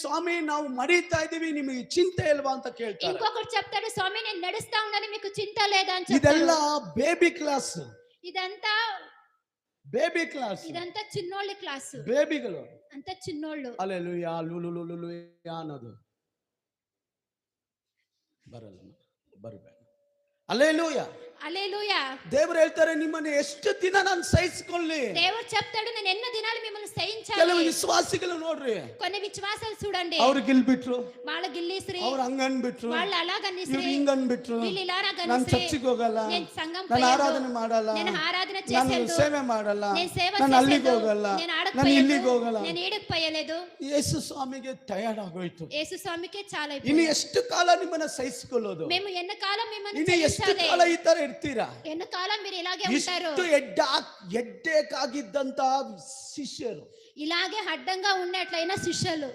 ಸ್ವಾಮಿ ನಾವು ಮರೀತಾ ಇದೀವಿ, ನಿಮಗೆ ಚಿಂತೆ ಇಲ್ವಾ ಅಂತ ಕೇಳ್ತಾರೆ. ఇంకొకటి చెప్తాడు, స్వామి నేను నడుస్తా ఉన్నాను మీకు చింత లేదా అని ಇದೆಲ್ಲ చెప్తాడు. ಬೇಬಿ ಕ್ಲಾಸ್, ఇదంతా ಬೇಬಿ ಕ್ಲಾಸ್, ఇదంతా చిన్నోళ్ళ క్లాసు, ಬೇಬಿಗಳು. అంతా చిన్నోళ్ళు. ಅಲ್ಲೆಲೂಯಾ ಲುಲುಲುಲುಲುಯಾ ಅನ್ನೋದು ಬರಲ್ಲ, ಬರಬೇಡ. ಅಲ್ಲೆಲೂಯಾ. హల్లెలూయా. ದೇವರು ಹೇಳ್ತಾರೆ ನಿಮ್ಮನ್ನು ಎಷ್ಟು ದಿನ ನಾನು ಸಹಿಸಿಕೊಳ್ಳಿ. దేవుడు చెప్తాడు నేను ఎన్ని దినాలు మిమ్మల్ని సహించాలి. ಕೆಲವು ವಿಶ್ವಾಸಿಗಳು ನೋಡ್ರಿ, కొన్ని విశ్వాసాలు చూడండి, ಅವ್ರು ಗಿಲ್ಬಿಟ್ರು, వాళ్ళ గిల్లిస్రి, ಅವ್ರು ಹಂಗನ್ಬಿಟ್ರು, వాళ్ళు అలాగన్నిస్రి, ಇವ್ರು ಹಿಂಗನ್ಬಿಟ್ರು, వీళ్ళు ఇలా ನಾನು గన్నిస్రి, ಚರ್ಚಿಗೆ ಹೋಗಲ್ಲ, నేను సంఘం ನಾನು పోయేదు, ಆರಾಧನೆ ಮಾಡಲ್ಲ, నేను ఆరాధన ನಾನು చేసేదు, ಸೇವೆ ಮಾಡಲ್ಲ, నేను సేవ ನಾನು ಅಲ್ಲಿಗೆ చేసేదు, ಹೋಗಲ್ಲ, నేను ఆడకు ನಾನು పోయేదు, ಇಲ್ಲಿಗೆ ಹೋಗಲ್ಲ. నేను ఈడకు పోయలేదు. ಯೇಸು ಸ್ವಾಮಿಗೆ ಟಯರ್ಡ್ ಆಗೋಯ್ತು. యేసు స్వామికే చాలా ಇನ್ನು అయిపోయింది. ಎಷ್ಟು ಕಾಲ ನಿಮ್ಮನ್ನ ಸಹಿಸಿಕೊಳ್ಳೋದು? మేము ఎన్న కాలం మిమ్మల్ని ಇನ್ನು ಎಷ್ಟು సహించాలి? ಕಾಲ ಈ ತರ ಇರ್ತೀರಾ? ఎన్న కాలం మీరు ఇలాగే ఉంటారు? ಇಷ್ಟು ಎಡ್ಡೇಕಾಗಿದ್ದಂತ ಶಿಷ್ಯರು ఇలాగే అడ్డంగా ఉన్నట్లయిన శిష్యులు